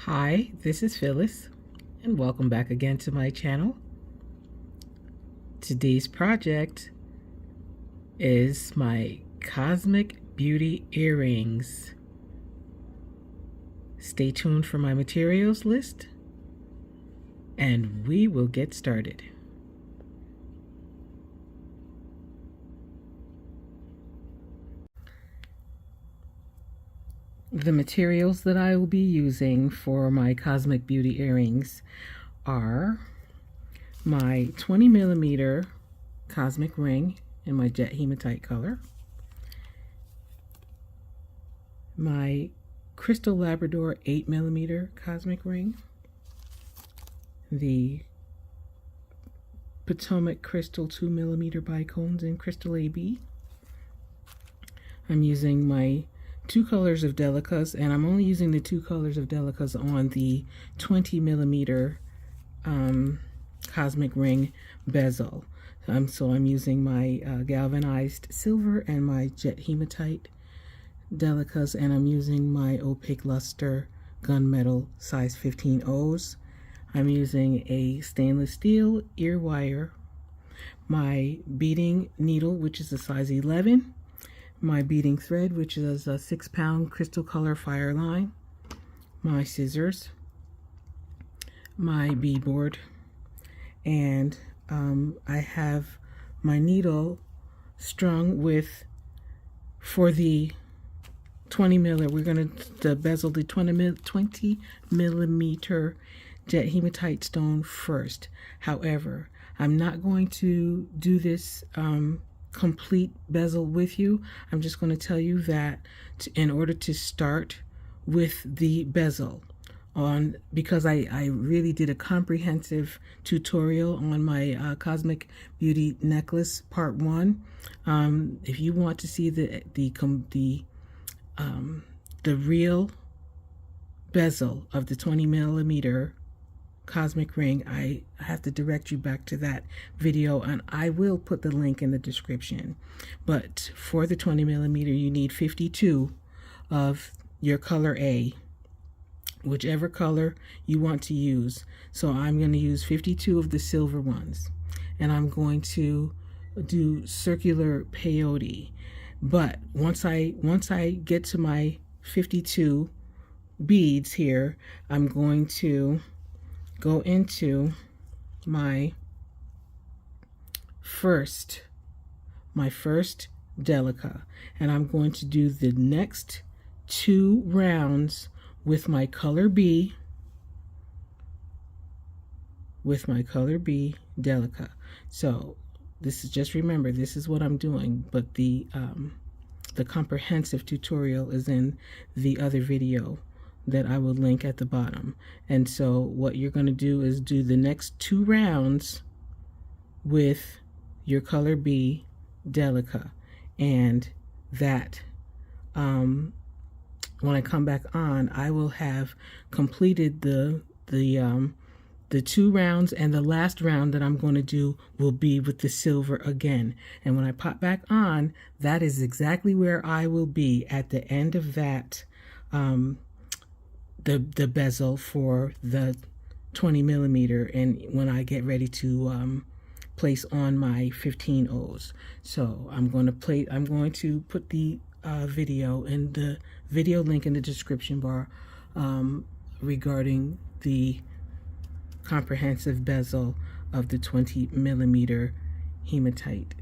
Hi, this is Phyllis, and welcome back again to my channel. Today's project is my Cosmic Beauty earrings. Stay tuned for my materials list, and we will get started. The materials that I will be using for my Cosmic Beauty earrings are my 20mm Cosmic ring in my jet hematite color, my Crystal Labrador 8mm Cosmic ring, the Potomac Crystal 2mm Bicones in Crystal AB. I'm using my 2 colors of Delicas, and I'm only using the 2 colors of Delicas on the 20mm Cosmic ring bezel. So I'm using my galvanized silver and my jet hematite Delicas, and I'm using my opaque luster gunmetal size 15 O's. I'm using a stainless steel ear wire, my beading needle, which is a size 11, my beading thread, which is a 6-pound crystal color fire line, my scissors, my bead board, and I have my needle strung with, for the 20mm, we're going to bezel the 20mm jet hematite stone first. However, I'm not going to do this complete bezel with you. I'm just going to tell you that in order to start with the bezel because I really did a comprehensive tutorial on my Cosmic Beauty necklace part 1. If you want to see the real bezel of the 20mm Cosmic ring, I have to direct you back to that video, and I will put the link in the description. But for the 20mm, you need 52 of your color A, whichever color you want to use. So I'm going to use 52 of the silver ones, and I'm going to do circular peyote. But once I get to my 52 beads here, I'm going to go into my first Delica, and I'm going to do the next 2 rounds with my color B, Delica. So this is, just remember, this is what I'm doing, but the comprehensive tutorial is in the other video that I will link at the bottom. And so what you're going to do is do the next 2 rounds with your color B Delica, and that when I come back on, I will have completed the 2 rounds, and the last round that I'm going to do will be with the silver again. And when I pop back on, that is exactly where I will be at the end of that the bezel for the 20mm, and when I get ready to place on my 15 O's. So I'm going to put the video in the video link in the description bar regarding the comprehensive bezel of the 20mm hematite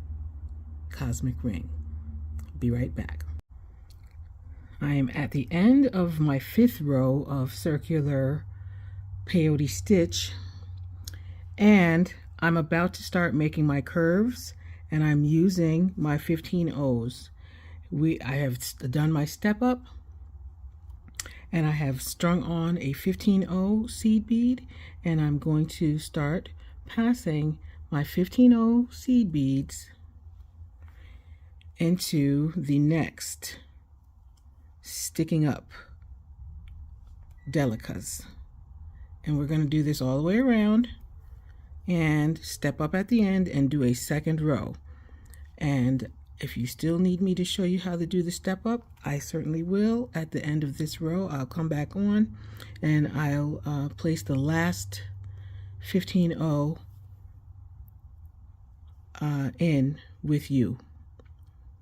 Cosmic ring. Be right back. I am at the end of my 5th row of circular peyote stitch, and I'm about to start making my curves, and I'm using my 15 O's. I have done my step up, and I have strung on a 15 O seed bead, and I'm going to start passing my 15 O seed beads into the next sticking up Delicas. And we're going to do this all the way around and step up at the end and do a 2nd row. And If you still need me to show you how to do the step up, I certainly will. At the end of this row, I'll come back on and I'll place the last 15-0 in with you.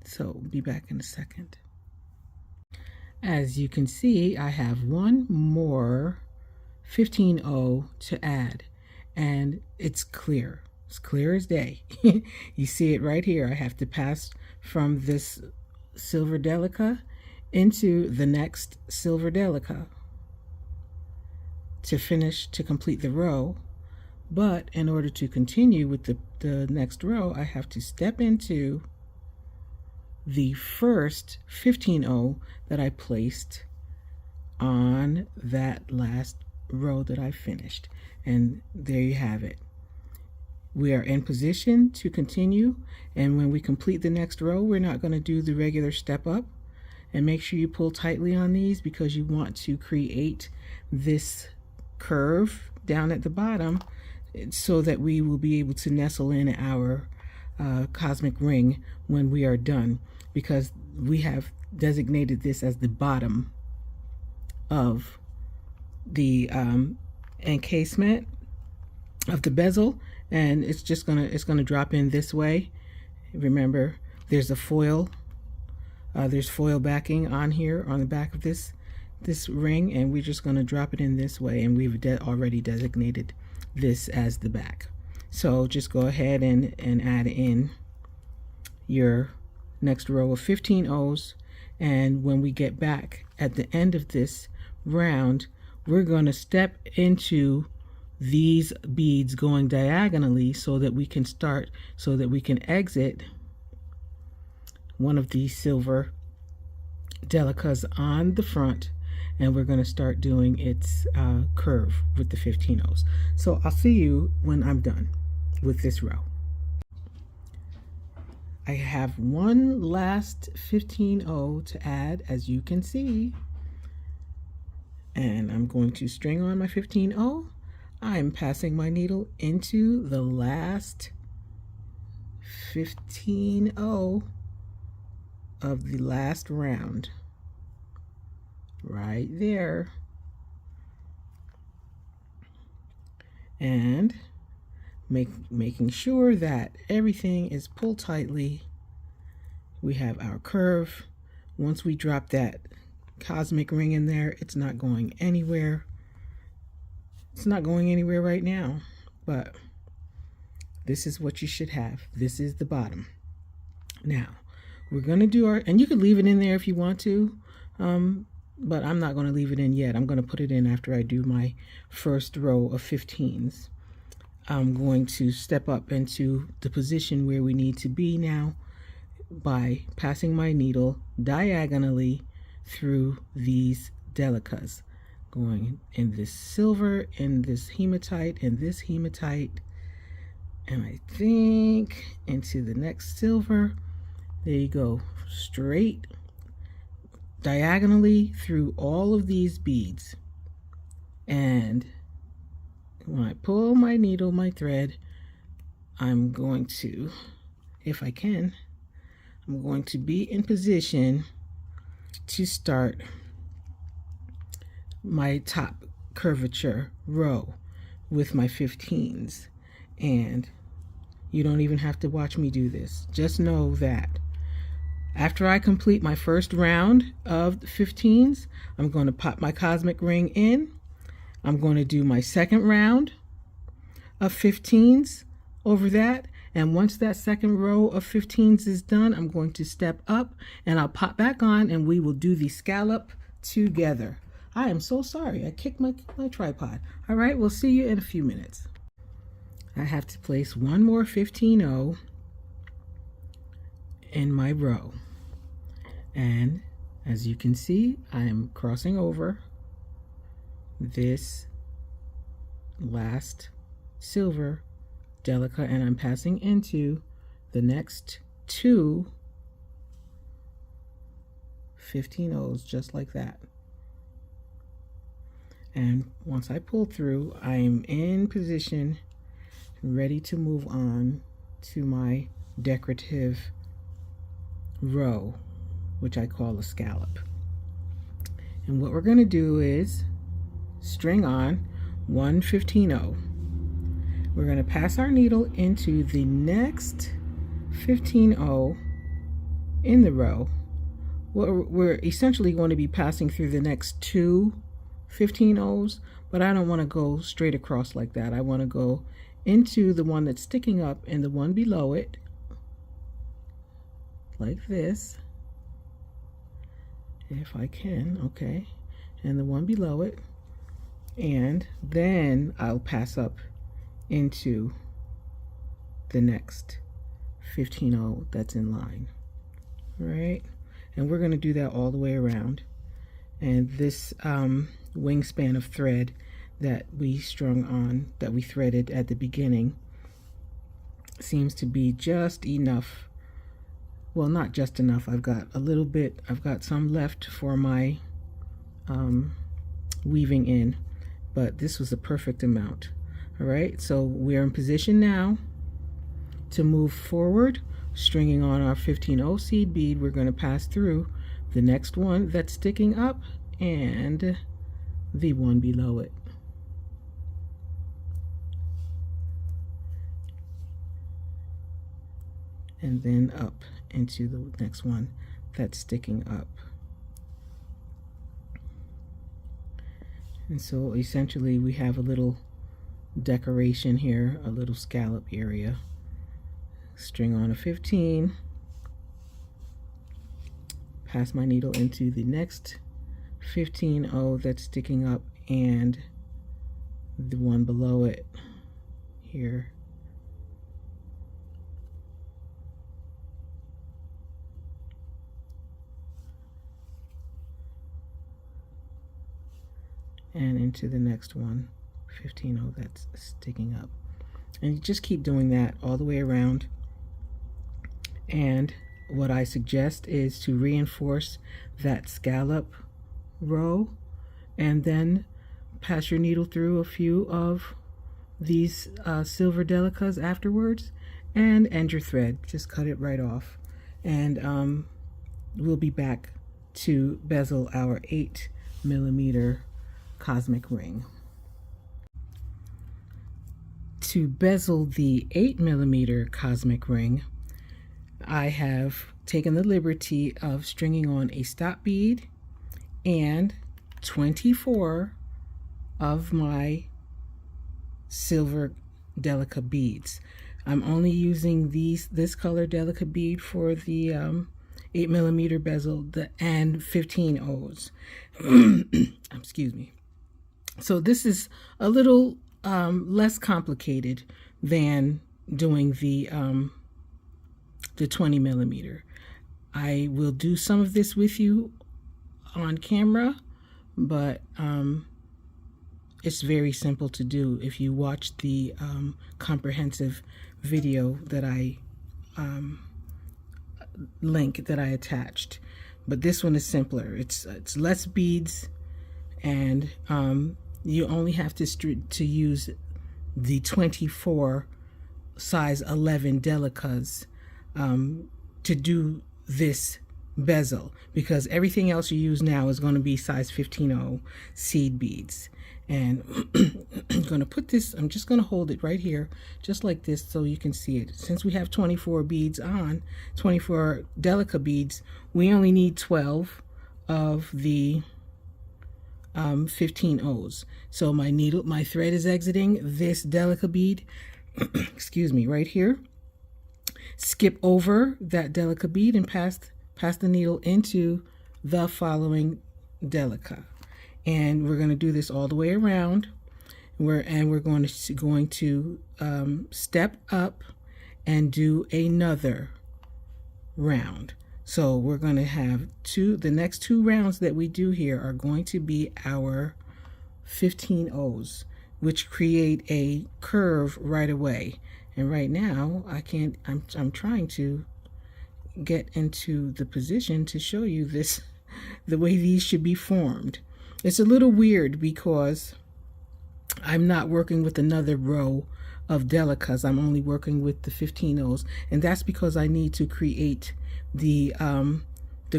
So be back in a second. As you can see, I have one more 15-0 to add, and it's clear. It's clear as day. You see it right here. I have to pass from this silver Delica into the next silver Delica to complete the row. But in order to continue with the next row, I have to step into the first 15-0 that I placed on that last row that I finished. And there you have it. We are in position to continue, and when we complete the next row, we're not going to do the regular step up. And make sure you pull tightly on these because you want to create this curve down at the bottom so that we will be able to nestle in our cosmic ring when we are done, because we have designated this as the bottom of the encasement of the bezel, and it's gonna drop in this way. Remember, there's a foil there's foil backing on here on the back of this ring, and we're just going to drop it in this way, and we've already designated this as the back. So just go ahead and add in your next row of 15 O's, and when we get back at the end of this round, we're going to step into these beads going diagonally so that we can exit one of these silver Delicas on the front, and we're going to start doing its curve with the 15 O's. So I'll see you when I'm done with this row. I have one last 15 O to add, as you can see, and I'm going to string on my 15 O. I'm passing my needle into the last 15 O of the last round, right there, and making sure that everything is pulled tightly. We have our curve. Once we drop that cosmic ring in there, it's not going anywhere. It's not going anywhere right now, but this is what you should have. This is the bottom. Now we're going to do and you could leave it in there if you want to, but I'm not going to leave it in yet. I'm going to put it in after I do my first row of 15s. I'm going to step up into the position where we need to be now by passing my needle diagonally through these Delicas, going in this silver, in this hematite, and this hematite, and I think into the next silver. There you go, straight diagonally through all of these beads. And when I pull my needle, my thread, I'm going to, if I can, I'm going to be in position to start my top curvature row with my 15s. And you don't even have to watch me do this. Just know that after I complete my first round of the 15s, I'm going to pop my cosmic ring in. I'm going to do my second round of 15s over that. And once that second row of 15s is done, I'm going to step up and I'll pop back on and we will do the scallop together. I am so sorry. I kicked my tripod. All right, we'll see you in a few minutes. I have to place one more 15-0 in my row. And as you can see, I am crossing over this last silver Delica, and I'm passing into the next two 15 O's just like that. And once I pull through, I'm in position, ready to move on to my decorative row, which I call a scallop. And what we're going to do is string on 1 15-0. We're going to pass our needle into the next 15-0 in the row. We're essentially going to be passing through the next 2 15-0s, but I don't want to go straight across like that. I want to go into the one that's sticking up and the one below it, like this, if I can, okay, and the one below it, and then I'll pass up into the next 15-0 that's in line. All right, and we're going to do that all the way around. And this wingspan of thread that we strung on, that we threaded at the beginning, seems to be just enough. Well, not just enough. I've got a little bit, I've got some left for my weaving in, but this was a perfect amount. All right, so we're in position now to move forward, stringing on our 15-0 seed bead. We're going to pass through the next one that's sticking up and the one below it. And then up into the next one that's sticking up. And so essentially we have a little decoration here, a little scallop area. String on a 15, pass my needle into the next 15-0 that's sticking up and the one below it here. And into the next one, 15-0 that's sticking up. And you just keep doing that all the way around. And what I suggest is to reinforce that scallop row and then pass your needle through a few of these silver delicas afterwards and end your thread. Just cut it right off. And we'll be back to bezel our 8mm cosmic ring. To bezel the 8mm cosmic ring, I have taken the liberty of stringing on a stop bead and 24 of my silver Delica beads. I'm only using this color Delica bead for the 8mm bezel and 15-0s. Excuse me. So this is a little less complicated than doing the 20mm. I will do some of this with you on camera, but it's very simple to do if you watch the comprehensive video that I link that I attached. But this one is simpler. It's less beads, and you only have to use the 24 size 11 Delicas to do this bezel, because everything else you use now is going to be size 15-0 seed beads. And I'm going to put this, I'm just going to hold it right here just like this so you can see it. Since we have 24 beads on, 24 Delica beads, we only need 12 of the 15-0s. So my thread is exiting this Delica bead, excuse me, right here. Skip over that Delica bead and pass the needle into the following Delica. And we're going to do this all the way around. We're going to step up and do another round. So we're going to have the next 2 rounds that we do here are going to be our 15-0s, which create a curve right away. And right now I'm trying to get into the position to show you this, the way these should be formed. It's a little weird because I'm not working with another row of Delicas. I'm only working with the 15 O's, and that's because I need to create the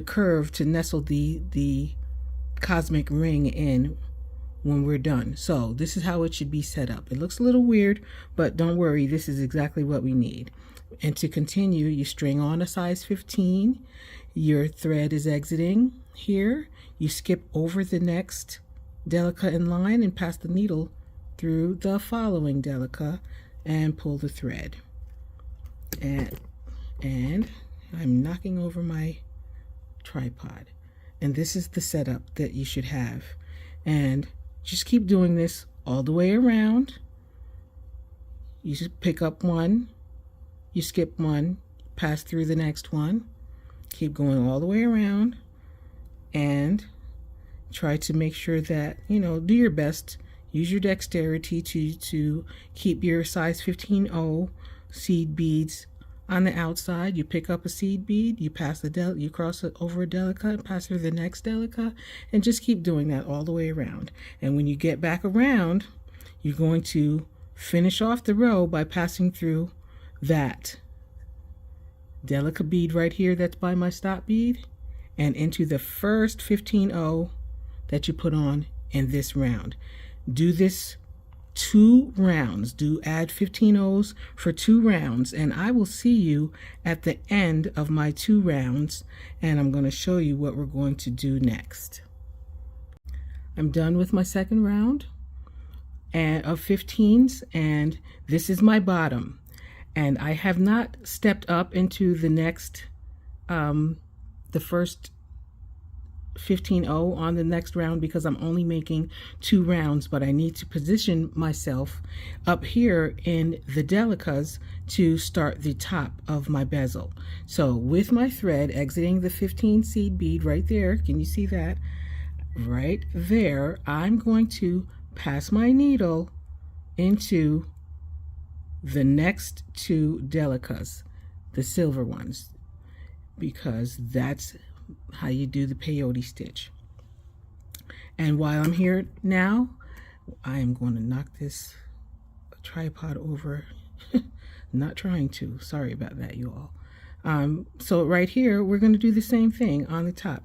curve to nestle the cosmic ring in when we're done. So this is how it should be set up. It looks a little weird, but don't worry, this is exactly what we need. And to continue, you string on a size 15. Your thread is exiting here. You skip over the next Delica in line and pass the needle through the following Delica and pull the thread. And I'm knocking over my tripod. And this is the setup that you should have. And just keep doing this all the way around. You just pick up one, you skip one, pass through the next one, keep going all the way around, and try to make sure that, you know, do your best. Use your dexterity to keep your size 15O seed beads on the outside. You pick up a seed bead, you pass you cross it over a Delica and pass through the next Delica, and just keep doing that all the way around. And when you get back around, you're going to finish off the row by passing through that Delica bead right here that's by my stop bead and into the first 15O that you put on in this round. Do this 2 rounds. Add 15 O's for 2 rounds, and I will see you at the end of my 2 rounds, and I'm going to show you what we're going to do next. I'm done with my second round of 15s, and this is my bottom, and I have not stepped up into the next the first 15O on the next round because I'm only making 2 rounds, but I need to position myself up here in the Delicas to start the top of my bezel. So with my thread exiting the 15 seed bead right there, can you see that? Right there, I'm going to pass my needle into the next 2 Delicas, the silver ones, because that's how you do the peyote stitch. And while I'm here now, I am going to knock this tripod over. Not trying to, sorry about that, you all. So right here, we're going to do the same thing on the top.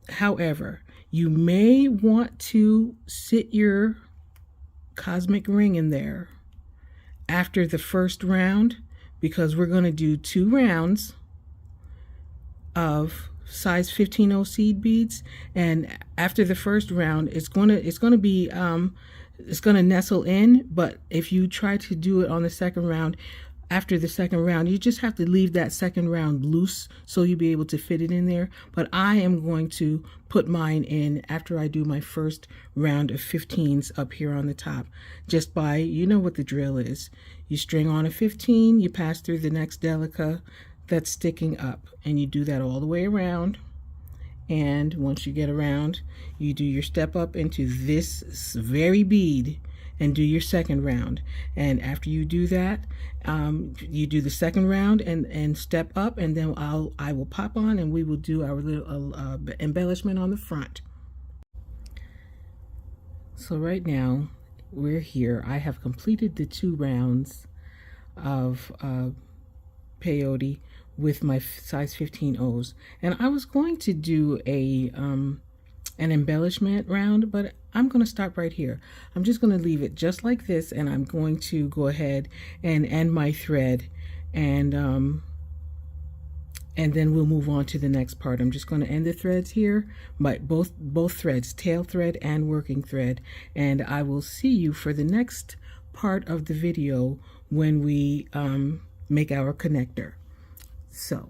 However, you may want to sit your cosmic ring in there after the first round, because we're going to do 2 rounds of size 15O seed beads, and after the first round it's going to nestle in. But if you try to do it on the second round, after the second round, you just have to leave that second round loose so you'll be able to fit it in there. But I am going to put mine in after I do my first round of 15s up here on the top, just by, you know what the drill is. You string on a 15, you pass through the next Delica that's sticking up, and you do that all the way around. And once you get around, you do your step up into this very bead and do your second round. And after you do that, you do the second round and step up, and then I will pop on and we will do our little embellishment on the front. So right now we're here. I have completed the 2 rounds of peyote with my size 15 O's, and I was going to do an embellishment round, but I'm going to stop right here. I'm just going to leave it just like this, and I'm going to go ahead and end my thread, and then we'll move on to the next part. I'm just going to end the threads here, both threads, tail thread and working thread, and I will see you for the next part of the video when we make our connector. So,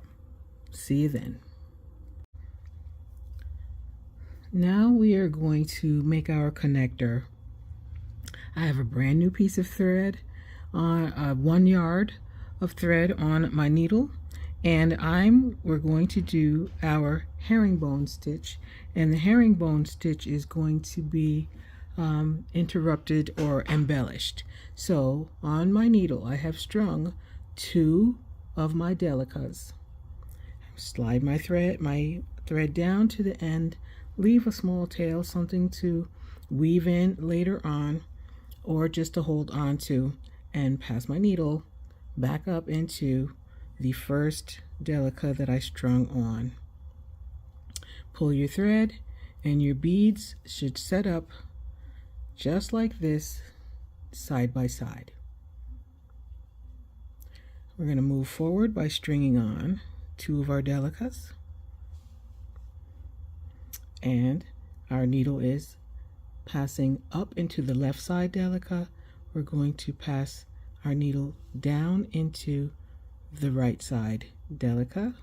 see you then. Now we are going to make our connector. I have a brand new piece of thread, 1 yard of thread on my needle, and we're going to do our herringbone stitch, and the herringbone stitch is going to be interrupted or embellished. So on my needle I have strung 2 of my Delicas. Slide my thread down to the end, leave a small tail, something to weave in later on or just to hold on to, and pass my needle back up into the first Delica that I strung on. Pull your thread and your beads should set up just like this, side by side. We're going to move forward by stringing on 2 of our Delicas, and our needle is passing up into the left side Delica. We're going to pass our needle down into the right side Delica,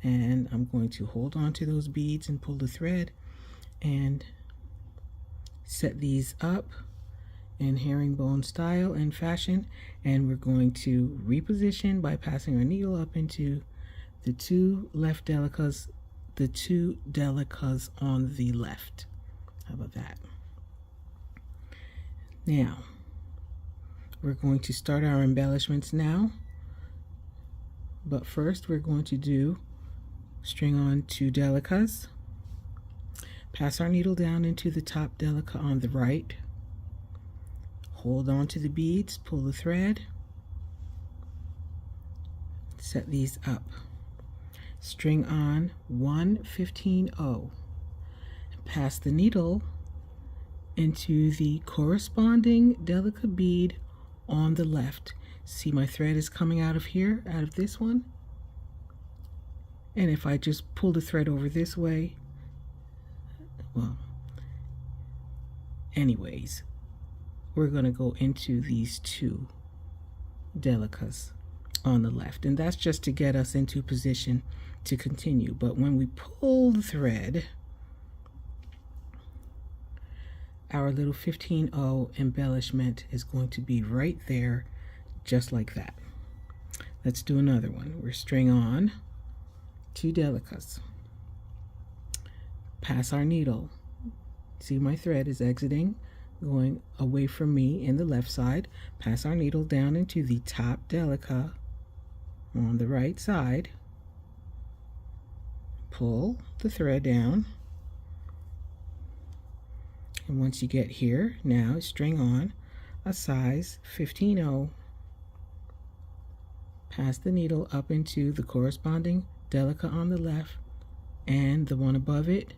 and I'm going to hold on to those beads and pull the thread and set these up in herringbone style and fashion, and we're going to reposition by passing our needle up into the 2 left Delicas, the 2 Delicas on the left. How about that? Now we're going to start our embellishments now, but first we're going to do string on 2 Delicas, pass our needle down into the top Delica on the right, hold on to the beads, pull the thread, set these up, string on 1 15-0, pass the needle into the corresponding Delica bead on the left. See, my thread is coming out of here, out of this one, and if I just pull the thread over this way, well, anyways, we're going to go into these 2 Delicas on the left, and that's just to get us into position to continue. But when we pull the thread, our little 15-0 embellishment is going to be right there, just like that. Let's do another one. We're string on 2 Delicas, pass our needle. See, my thread is exiting, going away from me in the left side. Pass our needle down into the top Delica on the right side, pull the thread down, and once you get here, now string on a size 15-0, pass the needle up into the corresponding Delica on the left and the one above it,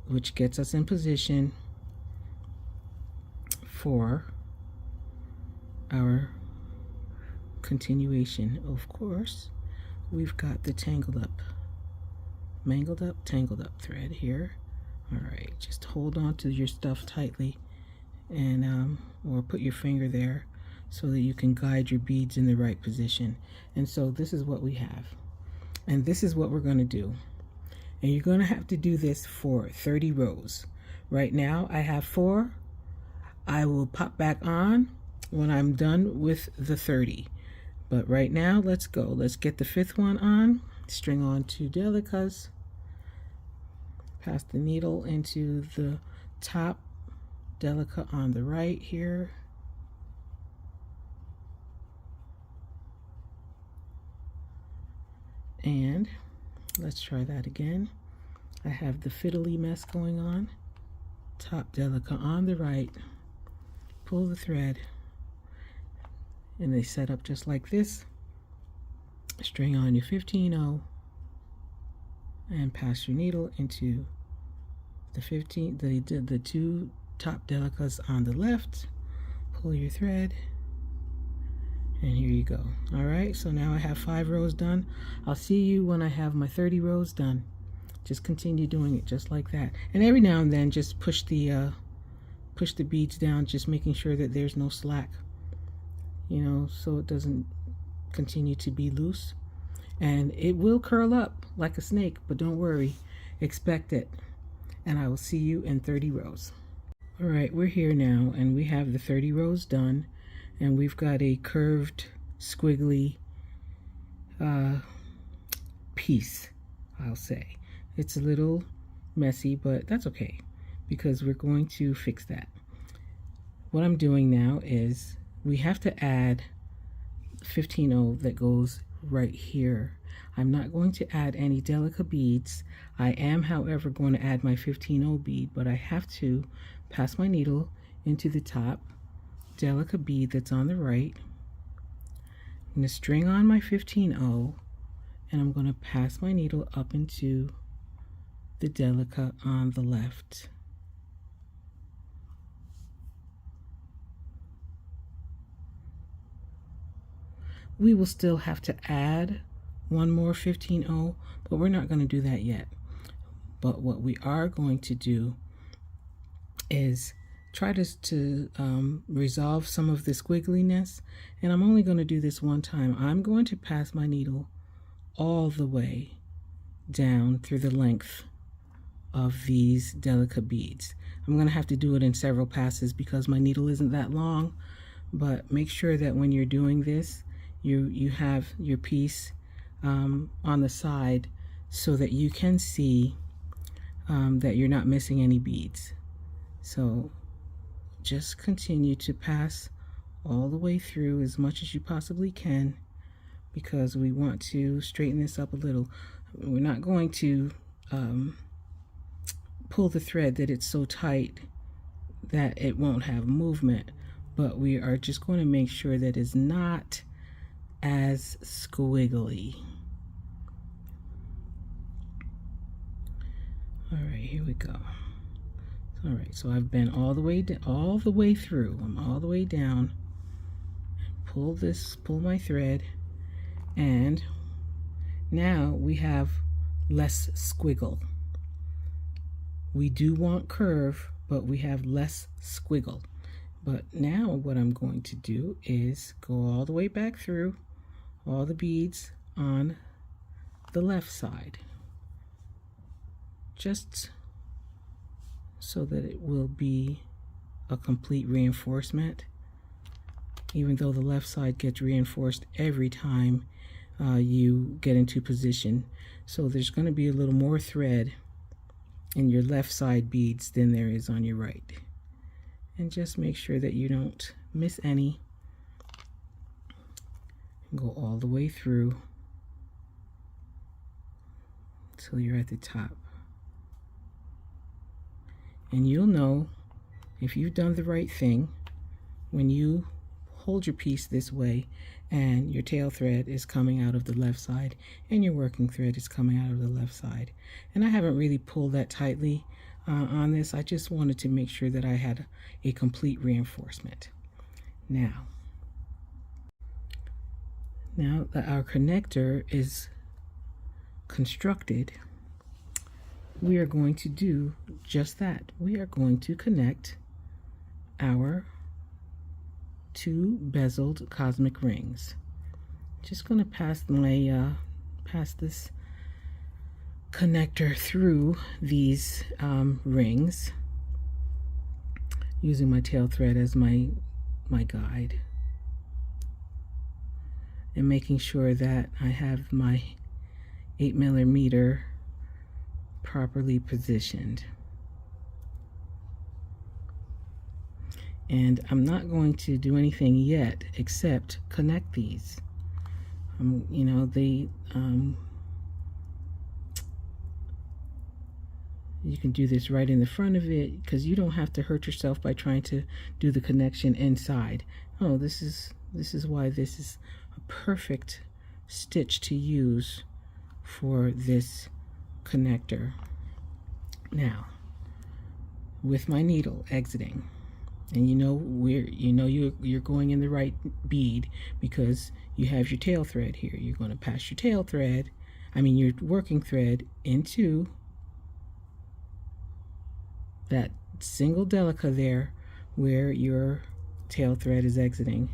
which gets us in position for our continuation. Of course, we've got the mangled up, tangled up thread here. All right, just hold on to your stuff tightly, and or put your finger there so that you can guide your beads in the right position. And so this is what we have, and this is what we're going to do. And you're going to have to do this for 30 rows. Right now I have 4. I will pop back on when I'm done with the 30. But right now, let's go. Let's get the 5th one on. String on 2 Delicas. Pass the needle into the top Delica on the right here. And let's try that again. I have the fiddly mess going on. Top Delica on the right. Pull the thread, and they set up just like this. String on your 15-0 and pass your needle into the 2 top Delicas on the left. Pull your thread, and here you go. All right, so now I have 5 rows done. I'll see you when I have my 30 rows done. Just continue doing it just like that, and every now and then just push the beads down, just making sure that there's no slack, you know, so it doesn't continue to be loose. And it will curl up like a snake, but don't worry, expect it. And I will see you in 30 rows. All right, we're here now, and we have the 30 rows done, and we've got a curved, squiggly piece, I'll say. It's a little messy, but that's okay, because we're going to fix that. What I'm doing now is we have to add 15-0 that goes right here. I'm not going to add any Delica beads. I am, however, going to add my 15-0 bead, but I have to pass my needle into the top Delica bead that's on the right. I'm going to string on my 15-0, and I'm going to pass my needle up into the Delica on the left. We will still have to add one more 15-0, but we're not going to do that yet. But what we are going to do is try to resolve some of the squiggliness, and I'm only going to do this one time. I'm going to pass my needle all the way down through the length of these Delica beads. I'm going to have to do it in several passes because my needle isn't that long, but make sure that when you're doing this, you have your piece on the side so that you can see that you're not missing any beads. So just continue to pass all the way through as much as you possibly can, because we want to straighten this up a little. We're not going to pull the thread that it's so tight that it won't have movement, but we are just going to make sure that it's not as squiggly. All right, here we go. All right, so I've been all the way through. I'm all the way down. Pull my thread, and now we have less squiggle. We do want curve, but we have less squiggle. But now what I'm going to do is go all the way back through all the beads on the left side, just so that it will be a complete reinforcement, even though the left side gets reinforced every time you get into position. So there's going to be a little more thread in your left side beads than there is on your right. And just make sure that you don't miss any. Go all the way through until you're at the top. And you'll know if you've done the right thing when you hold your piece this way and your tail thread is coming out of the left side and your working thread is coming out of the left side. And I haven't really pulled that tightly on this. I just wanted to make sure that I had a complete reinforcement. Now that our connector is constructed, we are going to do just that. We are going to connect our two bezeled cosmic rings. Just going to pass this connector through these rings, using my tail thread as my guide, and making sure that I have my 8mm properly positioned. And I'm not going to do anything yet except connect these. You know, you can do this right in the front of it, because you don't have to hurt yourself by trying to do the connection inside. Oh, this is why this is a perfect stitch to use for this connector. Now, with my needle exiting, and you're going in the right bead because you have your tail thread here. You're going to pass your tail thread, your working thread, into that single Delica there where your tail thread is exiting.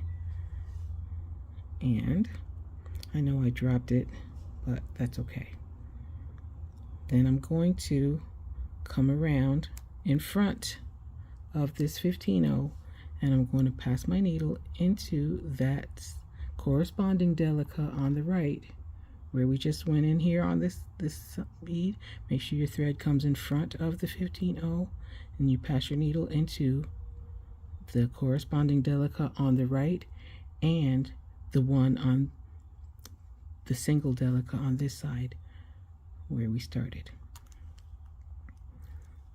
And I know I dropped it, but that's okay. Then I'm going to come around in front of this 15-0, and I'm going to pass my needle into that corresponding Delica on the right where we just went in here on this bead. Make sure your thread comes in front of the 15-0, and you pass your needle into the corresponding Delica on the right and the one on the single Delica on this side where we started.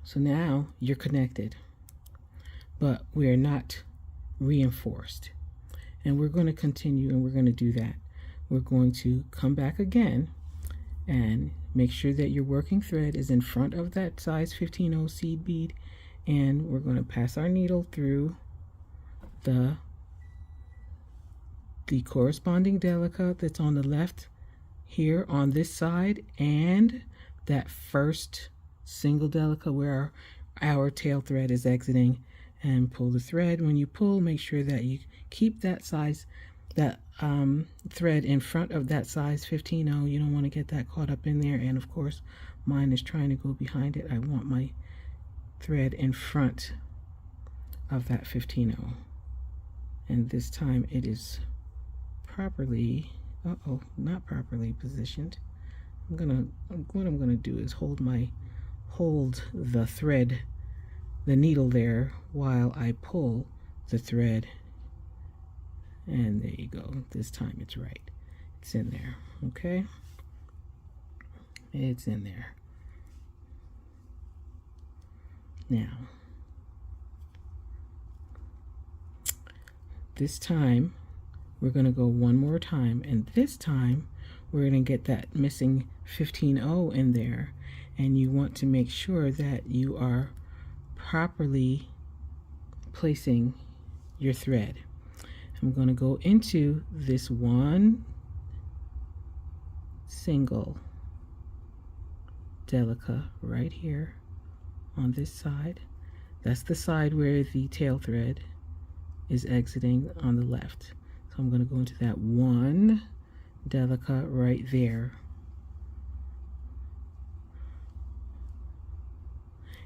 So now you're connected, but we're not reinforced. And we're going to continue, and we're going to do that. We're going to come back again and make sure that your working thread is in front of that size 15-0 seed bead, and we're going to pass our needle through the corresponding Delica that's on the left here on this side, and that first single Delica where our tail thread is exiting, and pull the thread. When you pull, make sure that you keep that size, that thread in front of that size 15-0. You don't want to get that caught up in there, and of course mine is trying to go behind it. I want my thread in front of that 15-0, and this time it is properly, not properly positioned. What I'm gonna do is hold the thread, the needle there, while I pull the thread, and there you go. This time it's right. It's in there. Okay, it's in there. Now, this time we're going to go one more time, and this time we're going to get that missing 15-0 in there, and you want to make sure that you are properly placing your thread. I'm going to go into this one single Delica right here on this side. That's the side where the tail thread is exiting on the left. So I'm going to go into that one Delica right there,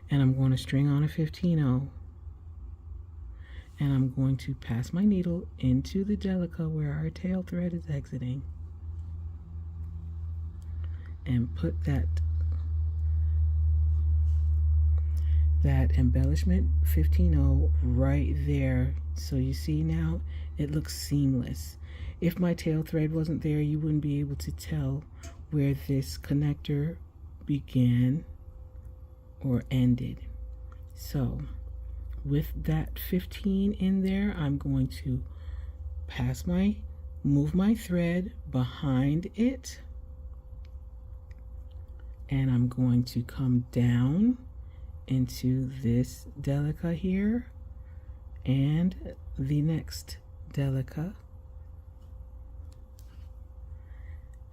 and I'm going to string on a 15-0, and I'm going to pass my needle into the Delica where our tail thread is exiting, and put that embellishment 15-0 right there. So you see now it looks seamless. If my tail thread wasn't there, you wouldn't be able to tell where this connector began or ended. So with that 15 in there, I'm going to move my thread behind it, and I'm going to come down into this Delica here and the next Delica,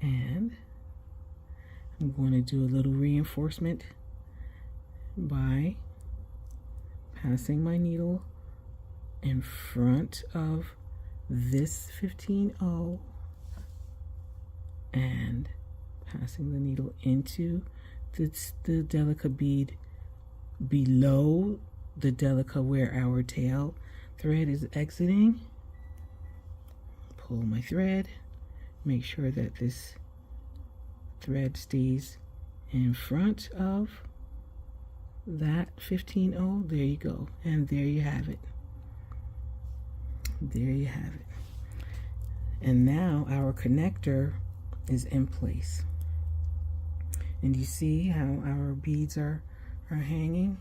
and I'm going to do a little reinforcement by passing my needle in front of this 15-0 and passing the needle into the Delica bead below the Delica where our tail thread is exiting. Pull my thread, make sure that this thread stays in front of that 15-0. There you go, and there you have it. There you have it. And now our connector is in place, and you see how our beads are hanging.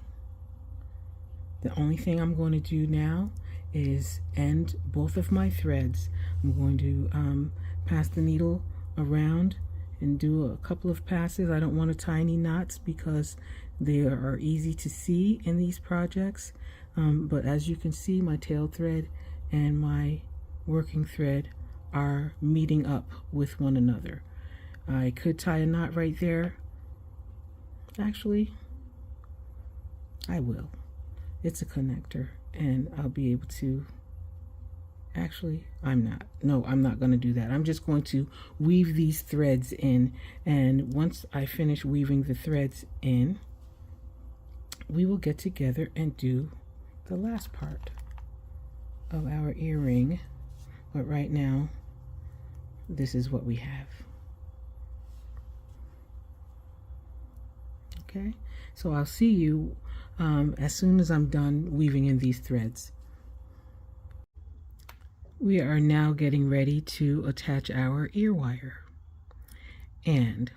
The only thing I'm going to do now is end both of my threads. I'm going to pass the needle around and do a couple of passes. I don't want to tie any knots because they are easy to see in these projects, but as you can see, my tail thread and my working thread are meeting up with one another. I could tie a knot right there. Actually, I will. It's a connector, and I'll be able to, actually, I'm not going to do that. I'm just going to weave these threads in, and once I finish weaving the threads in, we will get together and do the last part of our earring. But right now, this is what we have. Okay, so I'll see you as soon as I'm done weaving in these threads. We are now getting ready to attach our ear wire, and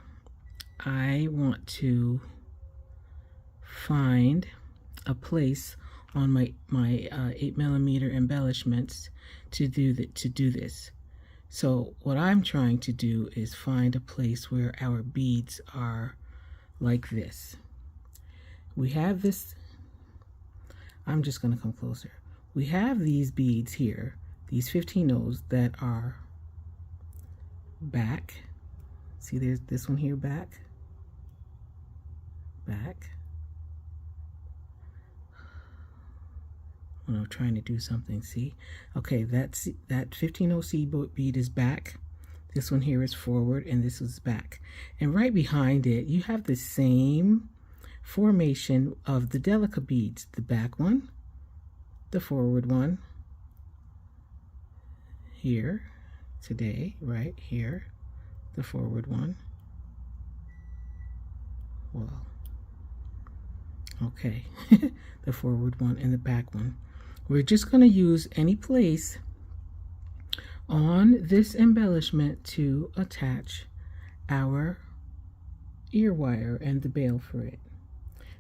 I want to find a place on my 8mm embellishments to do this. So what I'm trying to do is find a place where our beads are like this. We have this, I'm just going to come closer. We have these beads here, these 15 O's that are back. See, there's this one here, back. When I'm trying to do something, see? Okay, that 15 seed bead is back. This one here is forward, and this is back. And right behind it, you have the same formation of the Delica beads. The back one, the forward one, here, today, right here, the forward one. Well, okay, the forward one and the back one. We're just going to use any place on this embellishment to attach our ear wire and the bail for it.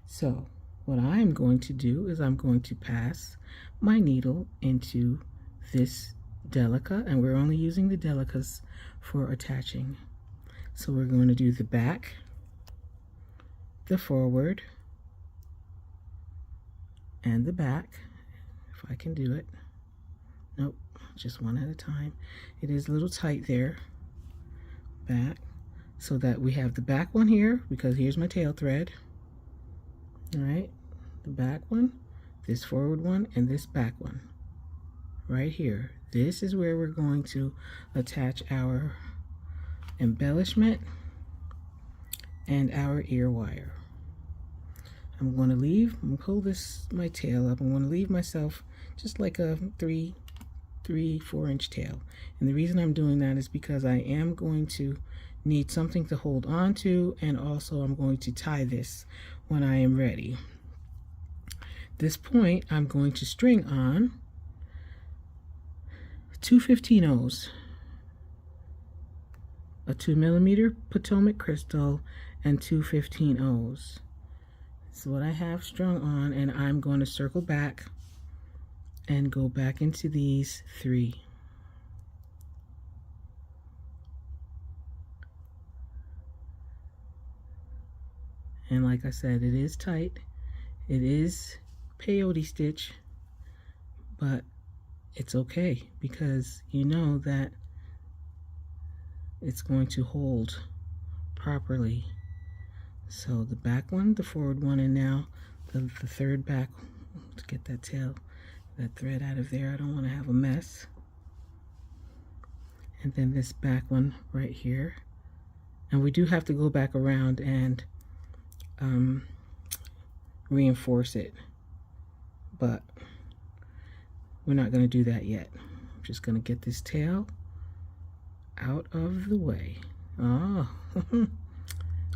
So what I'm going to do is I'm going to pass my needle into this Delica, and we're only using the Delicas for attaching. So we're going to do the back, the forward, and the back. If I can do it. Nope, just one at a time. It is a little tight there. Back, so that we have the back one here, because here's my tail thread. All right, the back one, this forward one, and this back one right here. This is where we're going to attach our embellishment and our ear wire. I'm going to pull my tail up. I'm going to leave myself just like a 4 inch tail. And the reason I'm doing that is because I am going to need something to hold on to, and also I'm going to tie this when I am ready. This point, I'm going to string on 2 15-0s, a 2mm Potomac crystal, and 2 15-0s. That's what I have strung on, and I'm going to circle back and go back into these 3. And like I said, it is tight. It is peyote stitch, but it's okay because you know that it's going to hold properly. So the back one, the forward one, and now the third back, to get that thread out of there. I don't want to have a mess. And then this back one right here. And we do have to go back around and reinforce it, but we're not going to do that yet. I'm just going to get this tail out of the way. Oh,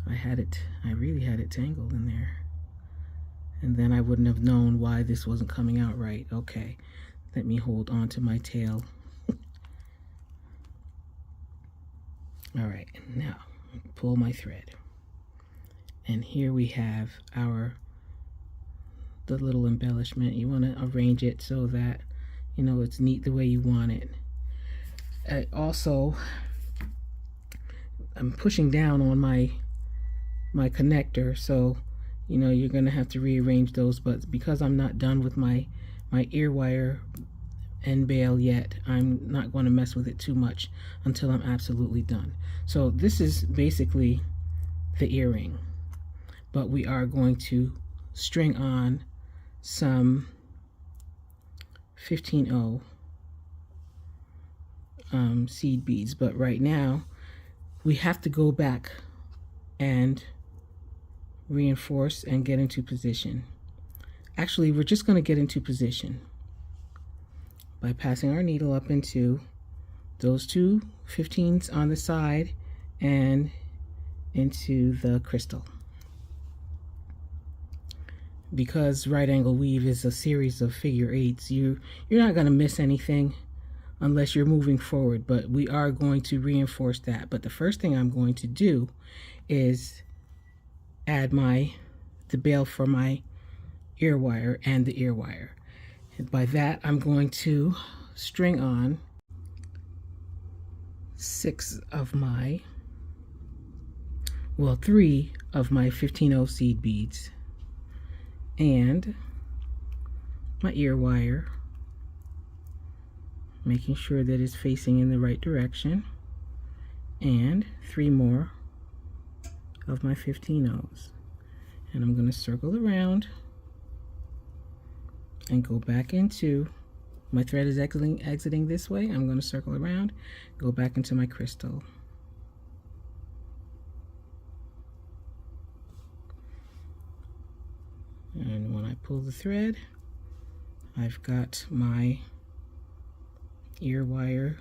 I really had it tangled in there, and then I wouldn't have known why this wasn't coming out right. Okay, let me hold on to my tail. All right, now pull my thread, and here we have the little embellishment. You want to arrange it so that you know it's neat the way you want it. Also, I'm pushing down on my connector, so you know you're gonna have to rearrange those, but because I'm not done with my ear wire and bail yet, I'm not going to mess with it too much until I'm absolutely done. So this is basically the earring, but we are going to string on some 15-0 seed beads, but right now we have to go back and reinforce and get into position. Actually, we're just going to get into position by passing our needle up into those 2 15s on the side and into the crystal. Because right angle weave is a series of figure 8s, you're not going to miss anything unless you're moving forward, but we are going to reinforce that. But the first thing I'm going to do is add the bail for my ear wire and the ear wire. And by that, I'm going to string on 3 of my 15/0 seed beads and my ear wire, making sure that it's facing in the right direction, and 3 more of my 15/0s. And I'm going to circle around and go back into my thread is exiting this way. I'm going to circle around, go back into my crystal. And when I pull the thread, I've got my ear wire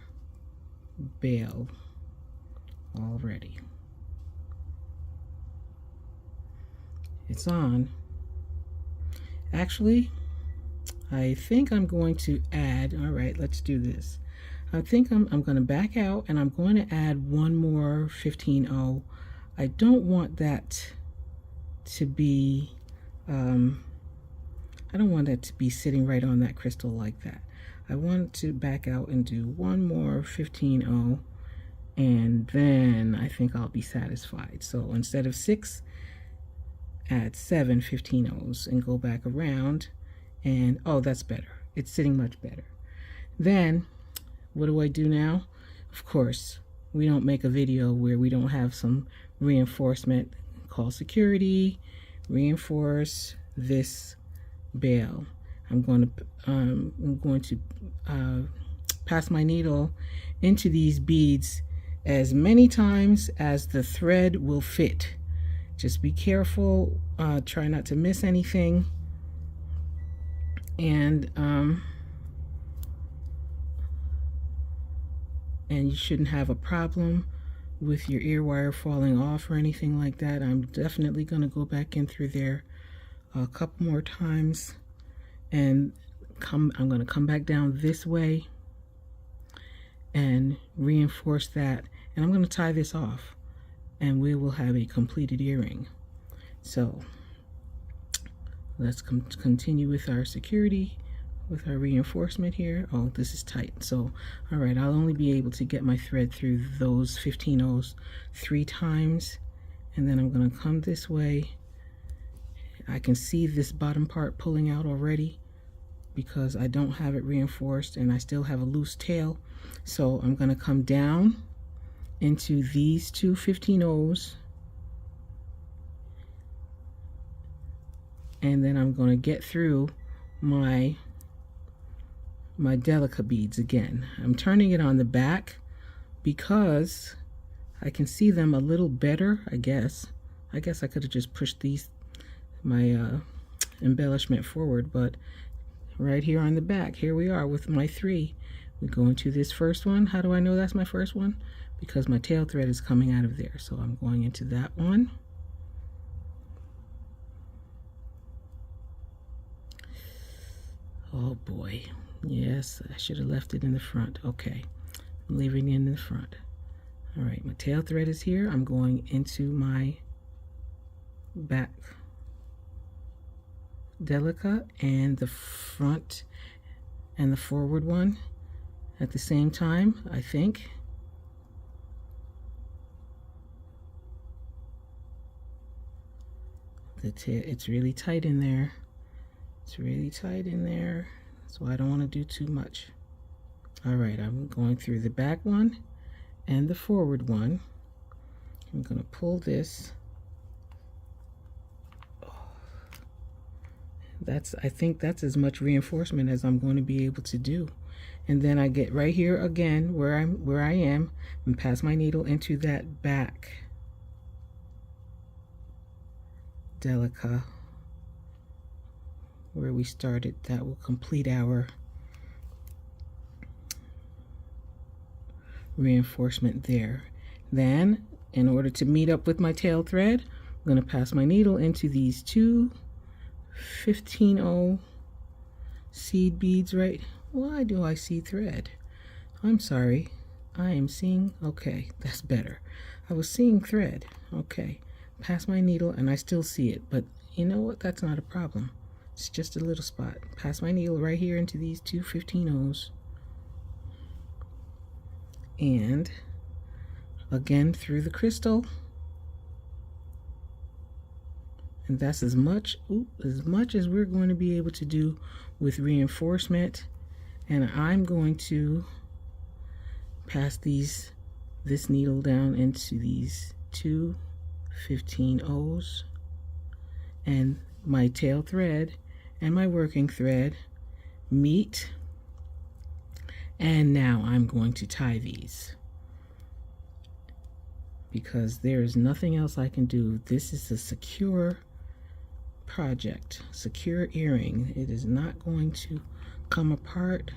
bail already. It's on. Actually, I think I'm going to add, all right, let's do this. I think I'm going to back out and I'm going to add one more 15/0. I don't want that to be, I don't want that to be sitting right on that crystal like that. I want to back out and do one more 15/0, and then I think I'll be satisfied. So instead of 6, add 7 15/0s and go back around, and oh, that's better. It's sitting much better. Then what do I do now? Of course, we don't make a video where we don't have some reinforcement. Call security, reinforce this bail. I'm going to pass my needle into these beads as many times as the thread will fit. Just be careful, try not to miss anything, and you shouldn't have a problem with your ear wire falling off or anything like that. I'm definitely going to go back in through there a couple more times, and I'm going to come back down this way and reinforce that, and I'm going to tie this off, and we will have a completed earring. So let's continue with our security, with our reinforcement here. Oh, this is tight. So all right, I'll only be able to get my thread through those 15/0s 3 times, and then I'm going to come this way. I can see this bottom part pulling out already because I don't have it reinforced and I still have a loose tail. So I'm going to come down into these 2 15/0s, and then I'm going to get through my Delica beads again. I'm turning it on the back because I can see them a little better, I guess. I could have just pushed my embellishment forward, but right here on the back, here we are with my 3. We go into this first one. How do I know that's my first one? Because my tail thread is coming out of there. So I'm going into that one. Oh boy. Yes, I should have left it in the front. Okay, I'm leaving it in the front. All right, my tail thread is here. I'm going into my back Delica and the front and the forward one at the same time, I think. The tail, it's really tight in there. It's really tight in there, so I don't want to do too much. All right, I'm going through the back one and the forward one. I'm going to pull this. I think that's as much reinforcement as I'm going to be able to do. And then I get right here again where I am and pass my needle into that back Delica where we started. That will complete our reinforcement there. Then, in order to meet up with my tail thread, I'm going to pass my needle into these 2 15/0 seed beads. Right? Why do I see thread? I'm sorry. I am seeing, okay, that's better. I was seeing thread. Okay. Pass my needle and I still see it, but you know what? That's not a problem. It's just a little spot. Pass my needle right here into these two 15-0s. And again through the crystal. And that's as much as we're going to be able to do with reinforcement. And I'm going to pass this needle down into these two 15-0s, and my tail thread and my working thread meet. And now I'm going to tie these, because there is nothing else I can do. This is a secure project, secure earring. It is not going to come apart.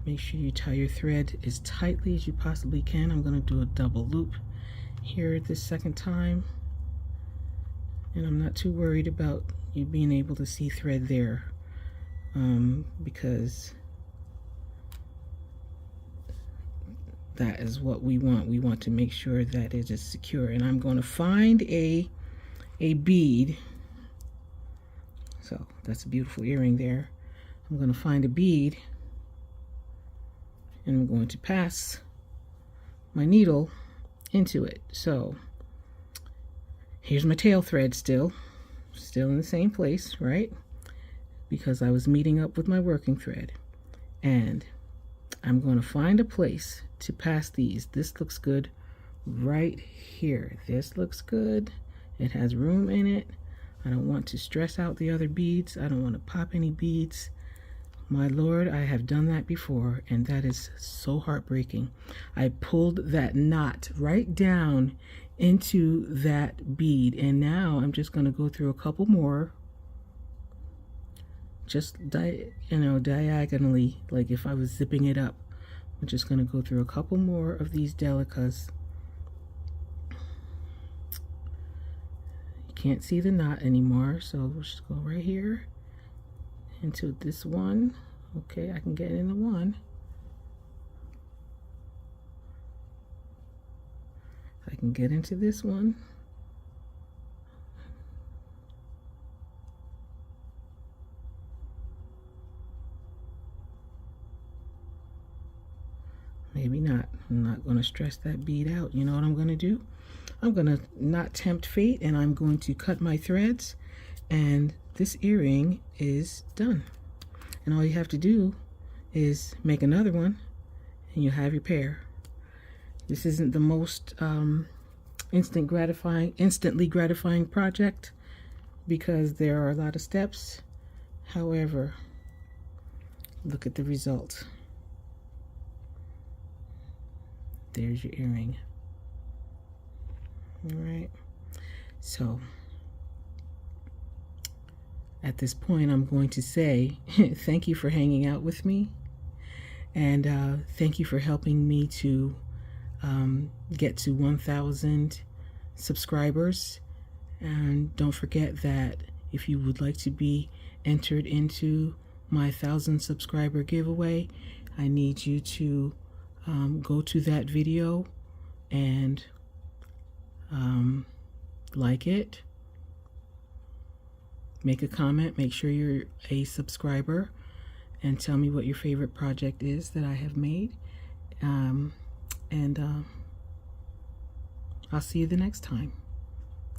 Make sure you tie your thread as tightly as you possibly can. I'm going to do a double loop here this second time, and I'm not too worried about you being able to see thread there, because that is what we want. We want to make sure that it is secure. And I'm going to find a bead. So that's a beautiful earring there. I'm going to find a bead, and I'm going to pass my needle into it. So here's my tail thread, still in the same place, right? Because I was meeting up with my working thread. And I'm going to find a place to pass these. This looks good right here. This looks good. It has room in it. I don't want to stress out the other beads. I don't want to pop any beads. My Lord, I have done that before, and that is so heartbreaking. I pulled that knot right down into that bead, and now I'm just going to go through a couple more, just diagonally, like if I was zipping it up. I'm just going to go through a couple more of these Delicas. You can't see the knot anymore, so we'll just go right here into this one. Okay, I can get into one. I can get into this one. Maybe not. I'm not going to stress that bead out. You know what I'm going to do? I'm going to not tempt fate, and I'm going to cut my threads, and this earring is done. And all you have to do is make another one, and you have your pair. This isn't the most instantly gratifying project, because there are a lot of steps. However, look at the result. There's your earring. All right. So at this point, I'm going to say thank you for hanging out with me, and thank you for helping me to get to 1,000 subscribers. And don't forget that if you would like to be entered into my 1,000 subscriber giveaway, I need you to go to that video and like it, make a comment, make sure you're a subscriber, and tell me what your favorite project is that I have made. I'll see you the next time.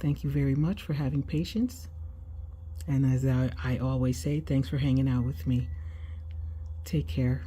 Thank you very much for having patience. And as I always say, thanks for hanging out with me. Take care.